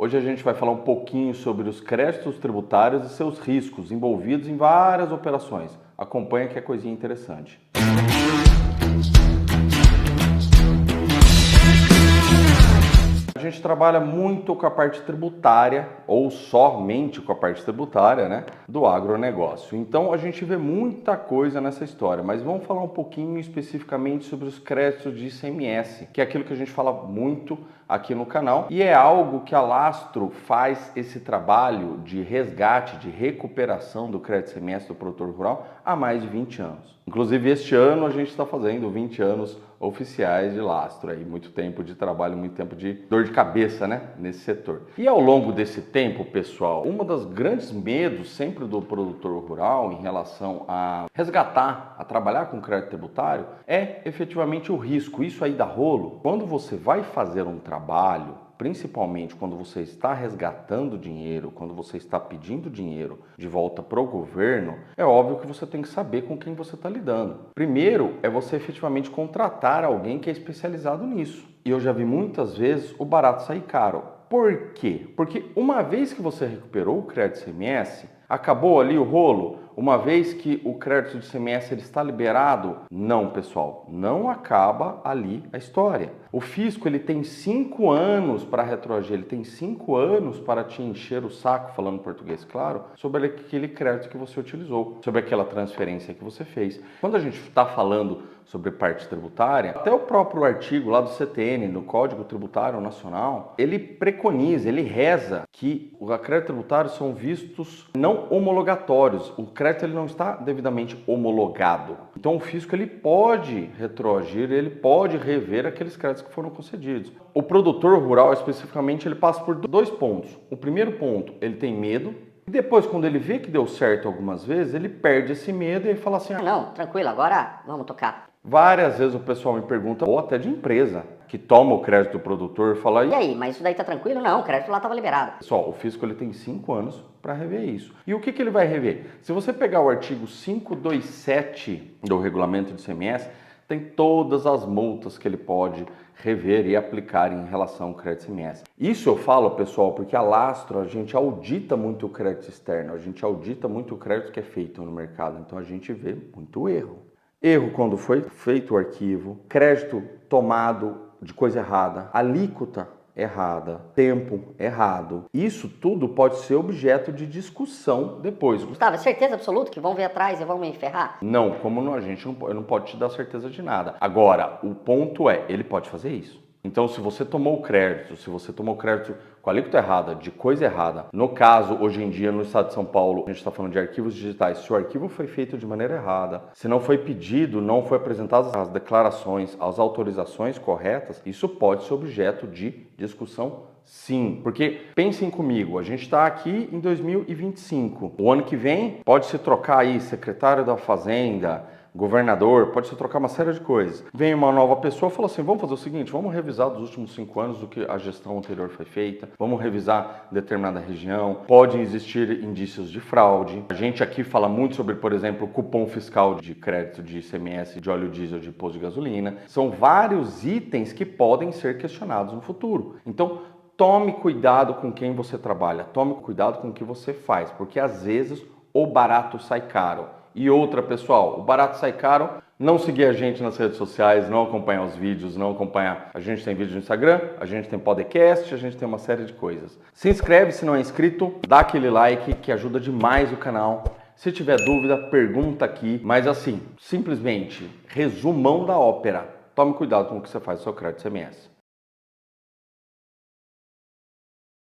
Hoje a gente vai falar um pouquinho sobre os créditos tributários e seus riscos envolvidos em várias operações. Acompanha que é coisinha interessante. A gente trabalha muito com a parte tributária, ou somente com a parte tributária, né, do agronegócio. Então a gente vê muita coisa nessa história, mas vamos falar um pouquinho especificamente sobre os créditos de ICMS, que é aquilo que a gente fala muito aqui no canal, e é algo que a Lastro faz esse trabalho de resgate, de recuperação do crédito ICMS do produtor rural há mais de 20 anos. Inclusive este ano a gente está fazendo 20 anos oficiais de Lastro, aí muito tempo de trabalho, muito tempo de dor de cabeça, né, nesse setor. E ao longo desse tempo, pessoal, uma das grandes medos sempre do produtor rural em relação a resgatar, a trabalhar com crédito tributário, é efetivamente o risco. Isso aí dá rolo. Quando você vai fazer um trabalho, principalmente quando você está resgatando dinheiro, quando você está pedindo dinheiro de volta para o governo, é óbvio que você tem que saber com quem você está lidando. Primeiro é você efetivamente contratar alguém que é especializado nisso. E eu já vi muitas vezes o barato sair caro. Por quê? Porque uma vez que você recuperou o crédito ICMS, acabou ali o rolo? Uma vez que o crédito de ICMS ele está liberado? Não, pessoal, não acaba ali a história. O fisco ele tem 5 anos para retroagir, ele tem 5 anos para te encher o saco, falando português claro, sobre aquele crédito que você utilizou, sobre aquela transferência que você fez. Quando a gente está falando sobre parte tributária, até o próprio artigo lá do CTN, no Código Tributário Nacional, ele preconiza, ele reza que os créditos tributários são vistos não homologatórios. O crédito ele não está devidamente homologado. Então o fisco ele pode retroagir, ele pode rever aqueles créditos que foram concedidos. O produtor rural especificamente ele passa por 2 pontos. O primeiro ponto, ele tem medo. E depois, quando ele vê que deu certo algumas vezes, ele perde esse medo e fala assim: não, tranquilo, agora vamos tocar. Várias vezes o pessoal me pergunta, ou até de empresa, que toma o crédito do produtor e fala: e aí, mas isso daí tá tranquilo? Não, o crédito lá estava liberado. Pessoal, o fisco ele tem 5 anos para rever isso. E o que ele vai rever? Se você pegar o artigo 527 do regulamento de ICMS, tem todas as multas que ele pode rever e aplicar em relação ao crédito ICMS. Isso eu falo, pessoal, porque a Lastro, a gente audita muito o crédito externo, a gente audita muito o crédito que é feito no mercado, então a gente vê muito erro. Erro quando foi feito o arquivo, crédito tomado de coisa errada, alíquota errada, tempo errado. Isso tudo pode ser objeto de discussão depois. Gustavo, é certeza absoluta que vão vir atrás e vão me ferrar? Não, como não, a gente não pode te dar certeza de nada. Agora, o ponto é, ele pode fazer isso. Então, se você tomou o crédito, se você tomou o crédito com a alíquota errada, de coisa errada, no caso, hoje em dia, no estado de São Paulo, a gente está falando de arquivos digitais, se o arquivo foi feito de maneira errada, se não foi pedido, não foi apresentadas as declarações, as autorizações corretas, isso pode ser objeto de discussão. Sim, porque pensem comigo, a gente está aqui em 2025, o ano que vem pode se trocar aí secretário da Fazenda, governador, pode se trocar uma série de coisas. Vem uma nova pessoa e fala assim, vamos fazer o seguinte, vamos revisar dos últimos 5 anos do que a gestão anterior foi feita, vamos revisar determinada região, podem existir indícios de fraude. A gente aqui fala muito sobre, por exemplo, o cupom fiscal de crédito de ICMS, de óleo diesel, de posto de gasolina. São vários itens que podem ser questionados no futuro. Então, tome cuidado com quem você trabalha, tome cuidado com o que você faz, porque às vezes o barato sai caro. E outra, pessoal, o barato sai caro, não seguir a gente nas redes sociais, não acompanhar os vídeos, não acompanhar. A gente tem vídeo no Instagram, a gente tem podcast, a gente tem uma série de coisas. Se inscreve se não é inscrito, dá aquele like que ajuda demais o canal. Se tiver dúvida, pergunta aqui. Mas assim, simplesmente, resumão da ópera. Tome cuidado com o que você faz no seu crédito ICMS.